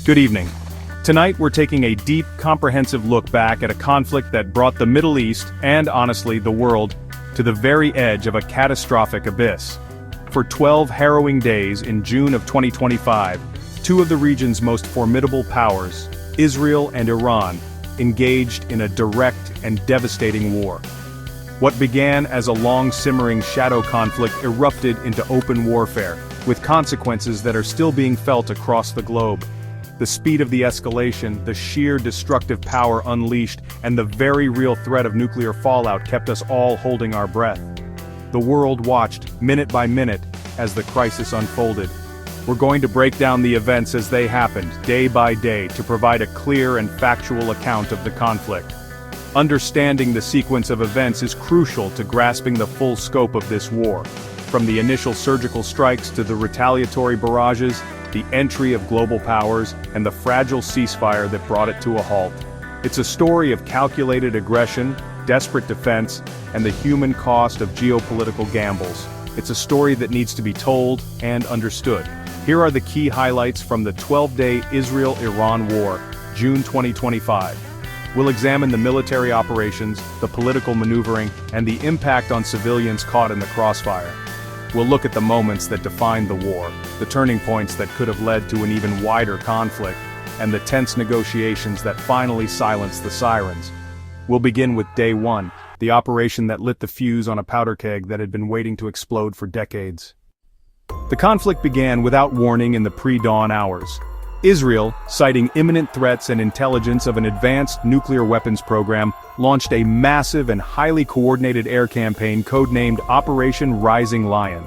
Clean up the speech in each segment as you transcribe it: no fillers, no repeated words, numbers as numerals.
Good evening. Tonight we're taking a deep, comprehensive look back at a conflict that brought the Middle East, and honestly the world, to the very edge of a catastrophic abyss. For 12 harrowing days in June of 2025, two of the region's most formidable powers, Israel and Iran, engaged in a direct and devastating war. What began as a long-simmering shadow conflict erupted into open warfare, with consequences that are still being felt across the globe. The speed of the escalation, the sheer destructive power unleashed, and the very real threat of nuclear fallout kept us all holding our breath. The world watched, minute by minute, as the crisis unfolded. We're going to break down the events as they happened, day by day, to provide a clear and factual account of the conflict. Understanding the sequence of events is crucial to grasping the full scope of this war. From the initial surgical strikes to the retaliatory barrages, the entry of global powers, and the fragile ceasefire that brought it to a halt. It's a story of calculated aggression, desperate defense, and the human cost of geopolitical gambles. It's a story that needs to be told and understood. Here are the key highlights from the 12-day Israel-Iran War, June 2025. We'll examine the military operations, the political maneuvering, and the impact on civilians caught in the crossfire. We'll look at the moments that defined the war, the turning points that could have led to an even wider conflict, and the tense negotiations that finally silenced the sirens. We'll begin with Day 1, the operation that lit the fuse on a powder keg that had been waiting to explode for decades. The conflict began without warning in the pre-dawn hours. Israel, citing imminent threats and intelligence of an advanced nuclear weapons program, launched a massive and highly coordinated air campaign codenamed Operation Rising Lion.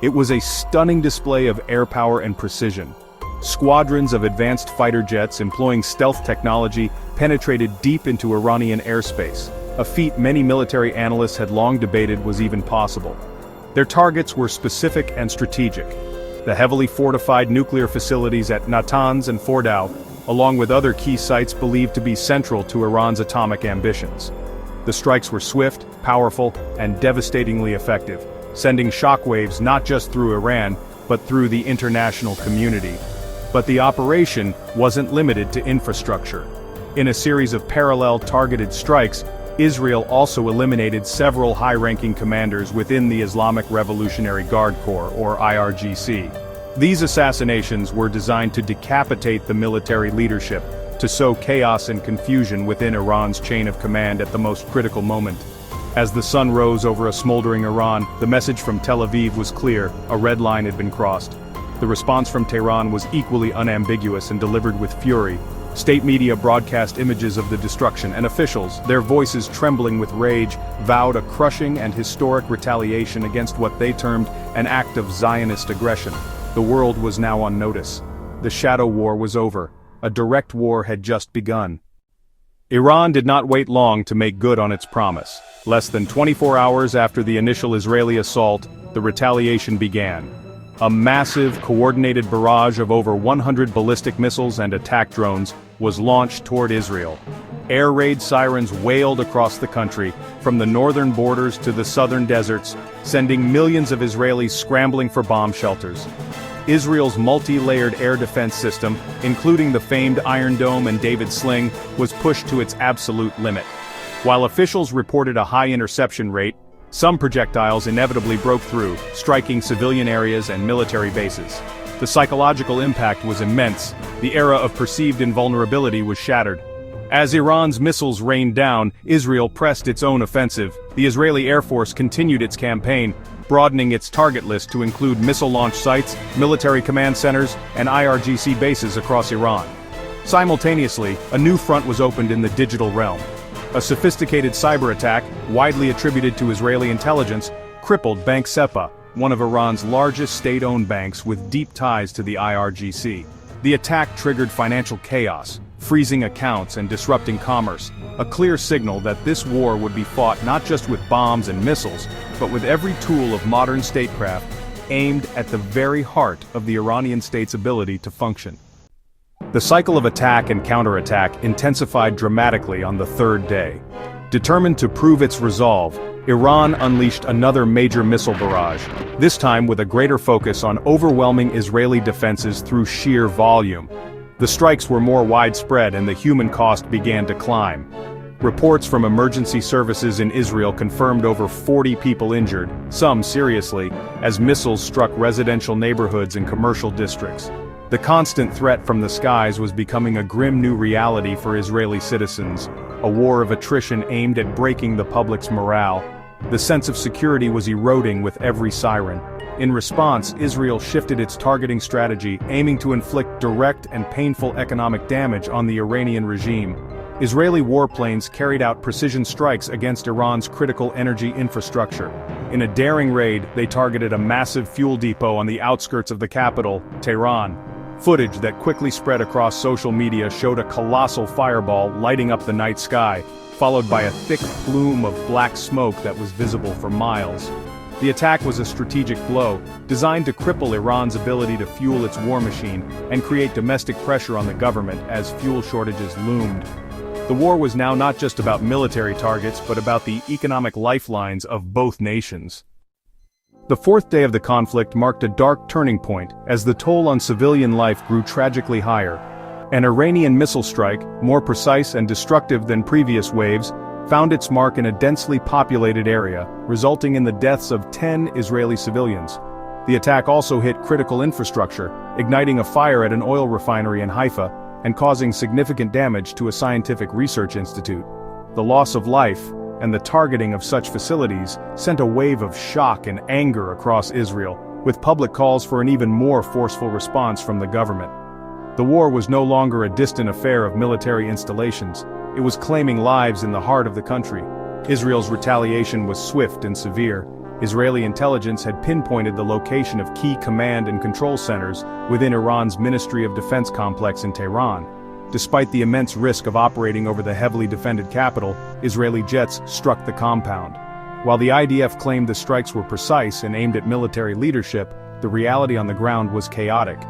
It was a stunning display of air power and precision. Squadrons of advanced fighter jets employing stealth technology penetrated deep into Iranian airspace, a feat many military analysts had long debated was even possible. Their targets were specific and strategic. The heavily fortified nuclear facilities at Natanz and Fordow, along with other key sites believed to be central to Iran's atomic ambitions. The strikes were swift, powerful, and devastatingly effective, sending shockwaves not just through Iran, but through the international community. But the operation wasn't limited to infrastructure. In a series of parallel targeted strikes, Israel also eliminated several high-ranking commanders within the Islamic Revolutionary Guard Corps, or IRGC. These assassinations were designed to decapitate the military leadership, to sow chaos and confusion within Iran's chain of command at the most critical moment. As the sun rose over a smoldering Iran, the message from Tel Aviv was clear: a red line had been crossed. The response from Tehran was equally unambiguous and delivered with fury. State media broadcast images of the destruction, and officials, their voices trembling with rage, vowed a crushing and historic retaliation against what they termed an act of Zionist aggression. The world was now on notice. The shadow war was over. A direct war had just begun. Iran did not wait long to make good on its promise. Less than 24 hours after the initial Israeli assault, the retaliation began. A massive, coordinated barrage of over 100 ballistic missiles and attack drones was launched toward Israel. Air raid sirens wailed across the country, from the northern borders to the southern deserts, sending millions of Israelis scrambling for bomb shelters. Israel's multi-layered air defense system, including the famed Iron Dome and David Sling, was pushed to its absolute limit. While officials reported a high interception rate, some projectiles inevitably broke through, striking civilian areas and military bases. The psychological impact was immense. The era of perceived invulnerability was shattered. As Iran's missiles rained down, Israel pressed its own offensive. The Israeli Air Force continued its campaign, broadening its target list to include missile launch sites, military command centers, and IRGC bases across Iran. Simultaneously, a new front was opened in the digital realm. A sophisticated cyber attack, widely attributed to Israeli intelligence, crippled Bank Sepa, one of Iran's largest state-owned banks with deep ties to the IRGC. The attack triggered financial chaos, freezing accounts and disrupting commerce, a clear signal that this war would be fought not just with bombs and missiles, but with every tool of modern statecraft aimed at the very heart of the Iranian state's ability to function. The cycle of attack and counterattack intensified dramatically on the third day. Determined to prove its resolve, Iran unleashed another major missile barrage, this time with a greater focus on overwhelming Israeli defenses through sheer volume. The strikes were more widespread and the human cost began to climb. Reports from emergency services in Israel confirmed over 40 people injured, some seriously, as missiles struck residential neighborhoods and commercial districts. The constant threat from the skies was becoming a grim new reality for Israeli citizens, a war of attrition aimed at breaking the public's morale. The sense of security was eroding with every siren. In response, Israel shifted its targeting strategy, aiming to inflict direct and painful economic damage on the Iranian regime. Israeli warplanes carried out precision strikes against Iran's critical energy infrastructure. In a daring raid, they targeted a massive fuel depot on the outskirts of the capital, Tehran. Footage that quickly spread across social media showed a colossal fireball lighting up the night sky, followed by a thick plume of black smoke that was visible for miles. The attack was a strategic blow, designed to cripple Iran's ability to fuel its war machine and create domestic pressure on the government as fuel shortages loomed. The war was now not just about military targets but about the economic lifelines of both nations. The fourth day of the conflict marked a dark turning point as the toll on civilian life grew tragically higher. An Iranian missile strike, more precise and destructive than previous waves, found its mark in a densely populated area, resulting in the deaths of 10 Israeli civilians. The attack also hit critical infrastructure, igniting a fire at an oil refinery in Haifa, and causing significant damage to a scientific research institute. The loss of life, and the targeting of such facilities, sent a wave of shock and anger across Israel, with public calls for an even more forceful response from the government. The war was no longer a distant affair of military installations. It was claiming lives in the heart of the country. Israel's retaliation was swift and severe. Israeli intelligence had pinpointed the location of key command and control centers within Iran's Ministry of Defense complex in Tehran. Despite the immense risk of operating over the heavily defended capital, Israeli jets struck the compound. While the IDF claimed the strikes were precise and aimed at military leadership, the reality on the ground was chaotic.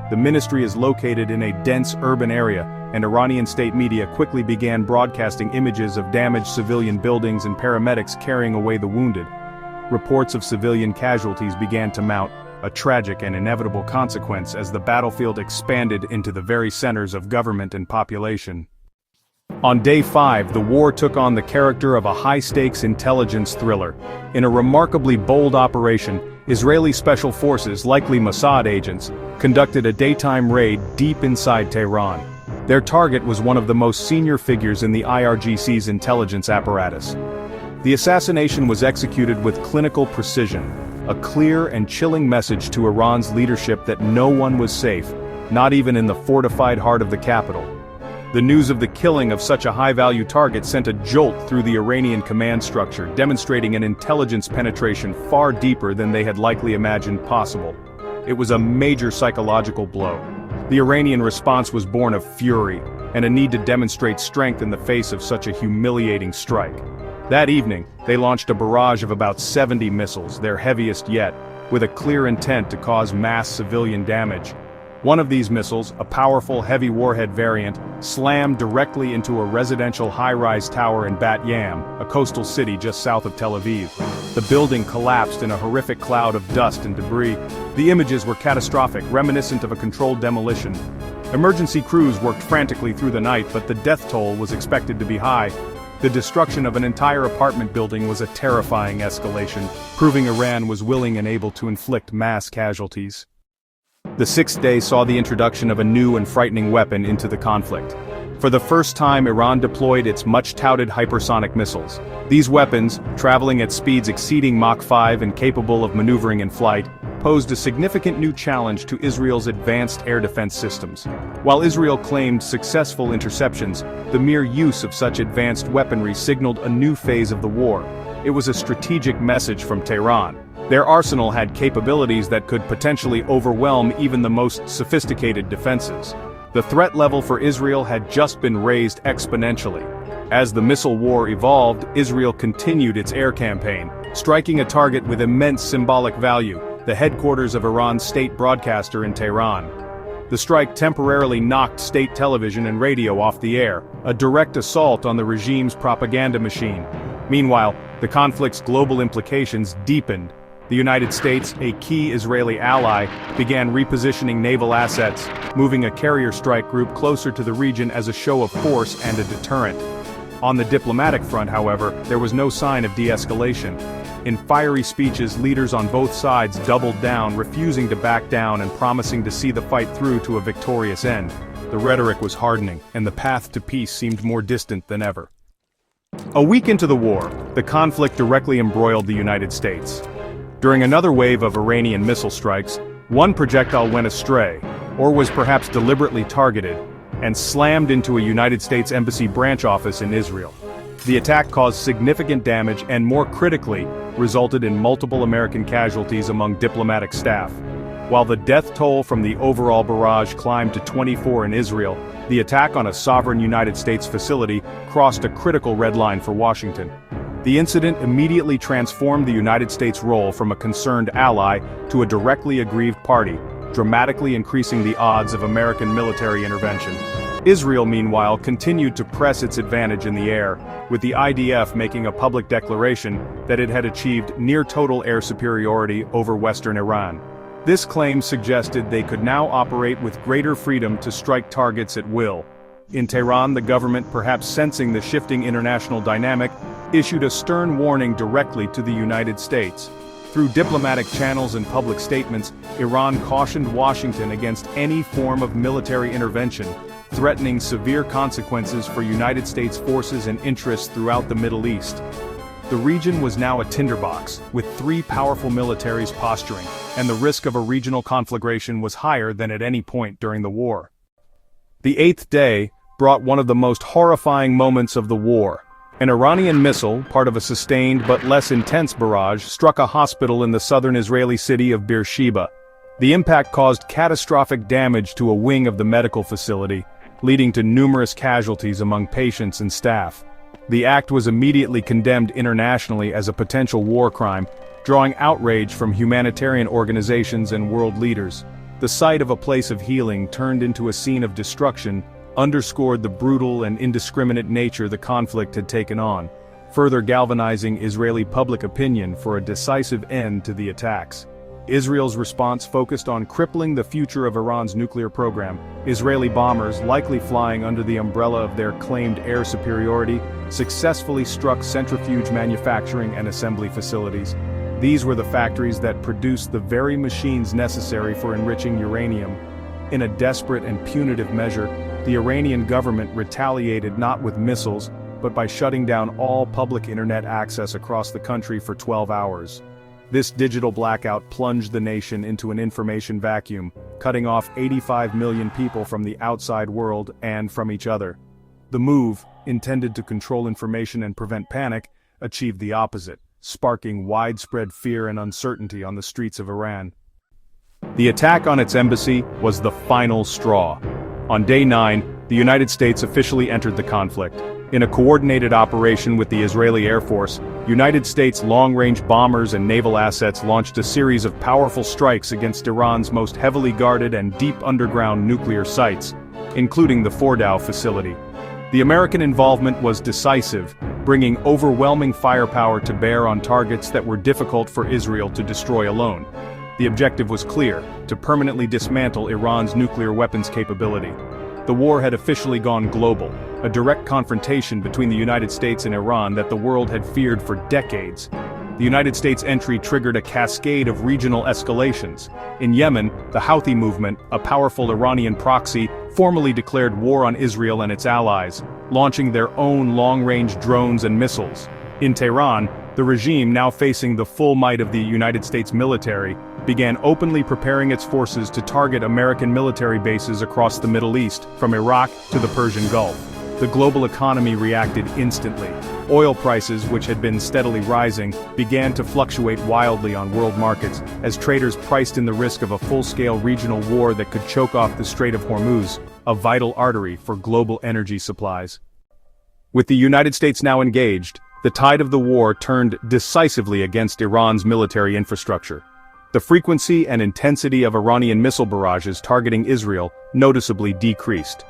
The ministry is located in a dense urban area, and Iranian state media quickly began broadcasting images of damaged civilian buildings and paramedics carrying away the wounded. Reports of civilian casualties began to mount, a tragic and inevitable consequence as the battlefield expanded into the very centers of government and population. On day 5, the war took on the character of a high-stakes intelligence thriller. In a remarkably bold operation, Israeli special forces, likely Mossad agents, conducted a daytime raid deep inside Tehran. Their target was one of the most senior figures in the IRGC's intelligence apparatus. The assassination was executed with clinical precision, a clear and chilling message to Iran's leadership that no one was safe, not even in the fortified heart of the capital. The news of the killing of such a high-value target sent a jolt through the Iranian command structure, demonstrating an intelligence penetration far deeper than they had likely imagined possible. It was a major psychological blow. The Iranian response was born of fury, and a need to demonstrate strength in the face of such a humiliating strike. That evening, they launched a barrage of about 70 missiles, their heaviest yet, with a clear intent to cause mass civilian damage. One of these missiles, a powerful heavy warhead variant, slammed directly into a residential high-rise tower in Bat Yam, a coastal city just south of Tel Aviv. The building collapsed in a horrific cloud of dust and debris. The images were catastrophic, reminiscent of a controlled demolition. Emergency crews worked frantically through the night, but the death toll was expected to be high. The destruction of an entire apartment building was a terrifying escalation, proving Iran was willing and able to inflict mass casualties. The sixth day saw the introduction of a new and frightening weapon into the conflict. For the first time, Iran deployed its much-touted hypersonic missiles. These weapons, traveling at speeds exceeding Mach 5 and capable of maneuvering in flight, posed a significant new challenge to Israel's advanced air defense systems. While Israel claimed successful interceptions, the mere use of such advanced weaponry signaled a new phase of the war. It was a strategic message from Tehran. Their arsenal had capabilities that could potentially overwhelm even the most sophisticated defenses. The threat level for Israel had just been raised exponentially. As the missile war evolved, Israel continued its air campaign, striking a target with immense symbolic value, the headquarters of Iran's state broadcaster in Tehran. The strike temporarily knocked state television and radio off the air, a direct assault on the regime's propaganda machine. Meanwhile, the conflict's global implications deepened. The United States, a key Israeli ally, began repositioning naval assets, moving a carrier strike group closer to the region as a show of force and a deterrent. On the diplomatic front, however, there was no sign of de-escalation. In fiery speeches, leaders on both sides doubled down, refusing to back down and promising to see the fight through to a victorious end. The rhetoric was hardening, and the path to peace seemed more distant than ever. A week into the war, the conflict directly embroiled the United States. During another wave of Iranian missile strikes, one projectile went astray, or was perhaps deliberately targeted, and slammed into a United States Embassy branch office in Israel. The attack caused significant damage and, more critically, resulted in multiple American casualties among diplomatic staff. While the death toll from the overall barrage climbed to 24 in Israel, the attack on a sovereign United States facility crossed a critical red line for Washington. The incident immediately transformed the United States' role from a concerned ally to a directly aggrieved party, dramatically increasing the odds of American military intervention. Israel, meanwhile, continued to press its advantage in the air, with the IDF making a public declaration that it had achieved near-total air superiority over western Iran. This claim suggested they could now operate with greater freedom to strike targets at will. In Tehran, the government, perhaps sensing the shifting international dynamic, issued a stern warning directly to the United States. Through diplomatic channels and public statements, Iran cautioned Washington against any form of military intervention, threatening severe consequences for United States forces and interests throughout the Middle East. The region was now a tinderbox, with three powerful militaries posturing, and the risk of a regional conflagration was higher than at any point during the war. The eighth day brought one of the most horrifying moments of the war. An Iranian missile, part of a sustained but less intense barrage, struck a hospital in the southern Israeli city of Beersheba. The impact caused catastrophic damage to a wing of the medical facility, leading to numerous casualties among patients and staff. The act was immediately condemned internationally as a potential war crime, drawing outrage from humanitarian organizations and world leaders. The sight of a place of healing turned into a scene of destruction underscored the brutal and indiscriminate nature the conflict had taken on, further galvanizing Israeli public opinion for a decisive end to the attacks. Israel's response focused on crippling the future of Iran's nuclear program. Israeli bombers, likely flying under the umbrella of their claimed air superiority, successfully struck centrifuge manufacturing and assembly facilities. These were the factories that produced the very machines necessary for enriching uranium. In a desperate and punitive measure, the Iranian government retaliated not with missiles, but by shutting down all public internet access across the country for 12 hours. This digital blackout plunged the nation into an information vacuum, cutting off 85 million people from the outside world and from each other. The move, intended to control information and prevent panic, achieved the opposite, sparking widespread fear and uncertainty on the streets of Iran. The attack on its embassy was the final straw. On day 9, the United States officially entered the conflict. In a coordinated operation with the Israeli Air Force, United States long-range bombers and naval assets launched a series of powerful strikes against Iran's most heavily guarded and deep underground nuclear sites, including the Fordow facility. The American involvement was decisive, bringing overwhelming firepower to bear on targets that were difficult for Israel to destroy alone. The objective was clear: to permanently dismantle Iran's nuclear weapons capability. The war had officially gone global, a direct confrontation between the United States and Iran that the world had feared for decades. The United States' entry triggered a cascade of regional escalations. In Yemen, the Houthi movement, a powerful Iranian proxy, formally declared war on Israel and its allies, launching their own long-range drones and missiles. In Tehran, the regime, now facing the full might of the United States military, began openly preparing its forces to target American military bases across the Middle East, from Iraq to the Persian Gulf. The global economy reacted instantly. Oil prices, which had been steadily rising, began to fluctuate wildly on world markets, as traders priced in the risk of a full-scale regional war that could choke off the Strait of Hormuz, a vital artery for global energy supplies. With the United States now engaged, the tide of the war turned decisively against Iran's military infrastructure. The frequency and intensity of Iranian missile barrages targeting Israel noticeably decreased.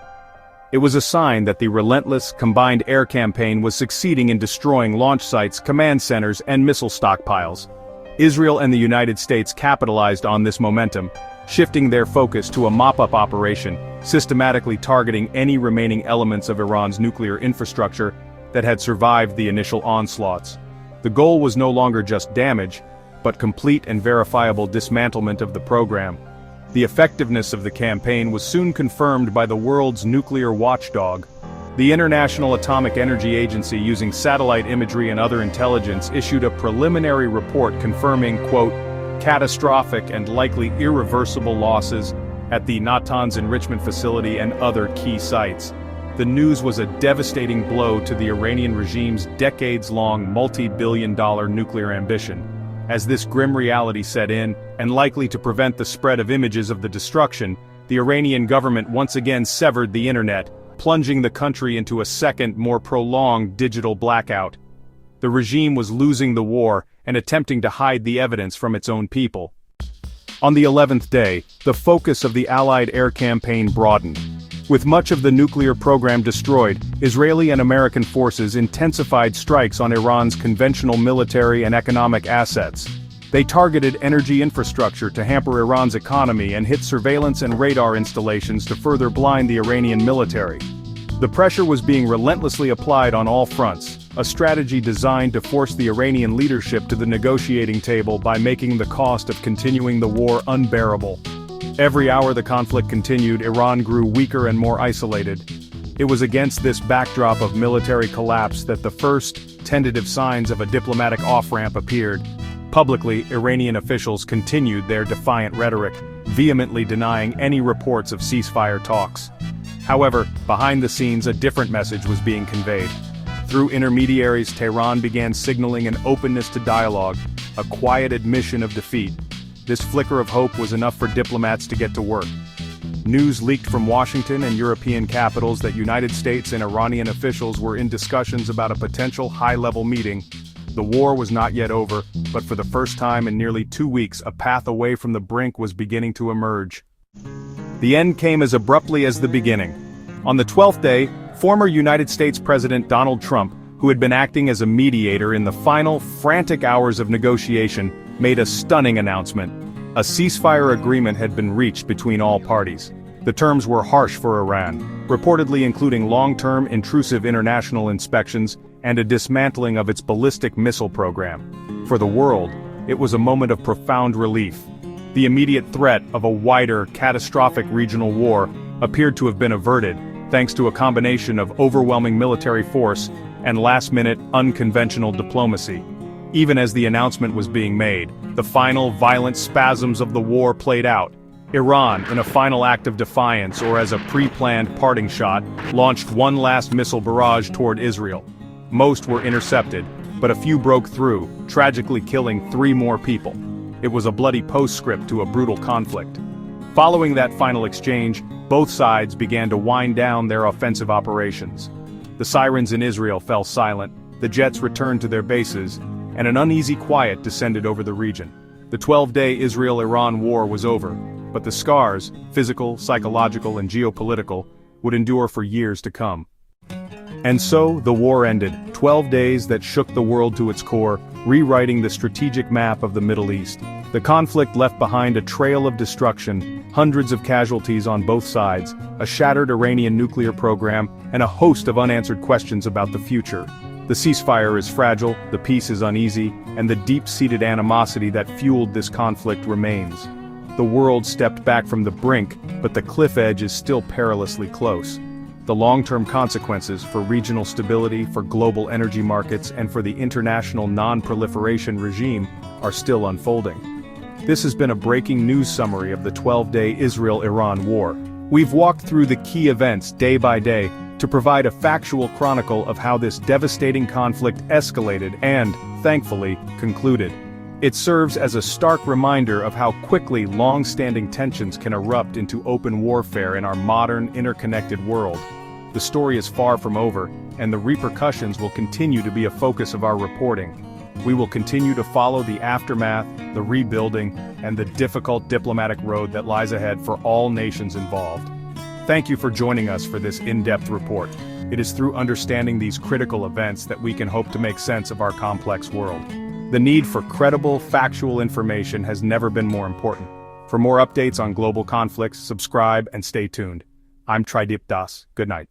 It was a sign that the relentless, combined air campaign was succeeding in destroying launch sites, command centers, and missile stockpiles. Israel and the United States capitalized on this momentum, shifting their focus to a mop-up operation, systematically targeting any remaining elements of Iran's nuclear infrastructure that had survived the initial onslaughts. The goal was no longer just damage, but complete and verifiable dismantlement of the program. The effectiveness of the campaign was soon confirmed by the world's nuclear watchdog. The International Atomic Energy Agency, using satellite imagery and other intelligence, issued a preliminary report confirming, quote, catastrophic and likely irreversible losses at the Natanz enrichment facility and other key sites. The news was a devastating blow to the Iranian regime's decades-long multi-billion-dollar nuclear ambition. As this grim reality set in, and likely to prevent the spread of images of the destruction, the Iranian government once again severed the internet, plunging the country into a second, more prolonged digital blackout. The regime was losing the war and attempting to hide the evidence from its own people. On the 11th day, the focus of the Allied air campaign broadened. With much of the nuclear program destroyed, Israeli and American forces intensified strikes on Iran's conventional military and economic assets. They targeted energy infrastructure to hamper Iran's economy and hit surveillance and radar installations to further blind the Iranian military. The pressure was being relentlessly applied on all fronts, a strategy designed to force the Iranian leadership to the negotiating table by making the cost of continuing the war unbearable. Every hour the conflict continued, Iran grew weaker and more isolated. It was against this backdrop of military collapse that the first tentative signs of a diplomatic off-ramp appeared. Publicly, Iranian officials continued their defiant rhetoric, vehemently denying any reports of ceasefire talks. However, behind the scenes a different message was being conveyed. Through intermediaries, Tehran began signaling an openness to dialogue, a quiet admission of defeat. This flicker of hope was enough for diplomats to get to work. News leaked from Washington and European capitals that United States and Iranian officials were in discussions about a potential high-level meeting. The war was not yet over, but for the first time in nearly 2 weeks a path away from the brink was beginning to emerge. The end came as abruptly as the beginning. On the 12th day, former United States President Donald Trump, who had been acting as a mediator in the final, frantic hours of negotiation, made a stunning announcement. A ceasefire agreement had been reached between all parties. The terms were harsh for Iran, reportedly including long-term intrusive international inspections and a dismantling of its ballistic missile program. For the world, it was a moment of profound relief. The immediate threat of a wider, catastrophic regional war appeared to have been averted, thanks to a combination of overwhelming military force and last-minute, unconventional diplomacy. Even as the announcement was being made, the final violent spasms of the war played out. Iran, in a final act of defiance or as a pre-planned parting shot, launched one last missile barrage toward Israel. Most were intercepted, but a few broke through, tragically killing 3 more people. It was a bloody postscript to a brutal conflict. Following that final exchange, both sides began to wind down their offensive operations. The sirens in Israel fell silent, the jets returned to their bases, and an uneasy quiet descended over the region. The 12-day Israel-Iran war was over, but the scars, physical, psychological, and geopolitical, would endure for years to come. And so, the war ended, 12 days that shook the world to its core, rewriting the strategic map of the Middle East. The conflict left behind a trail of destruction, hundreds of casualties on both sides, a shattered Iranian nuclear program, and a host of unanswered questions about the future. The ceasefire is fragile, the peace is uneasy, and the deep-seated animosity that fueled this conflict remains. The world stepped back from the brink, but the cliff edge is still perilously close. The long-term consequences for regional stability, for global energy markets, and for the international non-proliferation regime are still unfolding. This has been a breaking news summary of the 12-day Israel-Iran war. We've walked through the key events day by day to provide a factual chronicle of how this devastating conflict escalated and, thankfully, concluded. It serves as a stark reminder of how quickly long-standing tensions can erupt into open warfare in our modern, interconnected world. The story is far from over, and the repercussions will continue to be a focus of our reporting. We will continue to follow the aftermath, the rebuilding, and the difficult diplomatic road that lies ahead for all nations involved. Thank you for joining us for this in-depth report. It is through understanding these critical events that we can hope to make sense of our complex world. The need for credible, factual information has never been more important. For more updates on global conflicts, subscribe and stay tuned. I'm Tridip Das. Good night.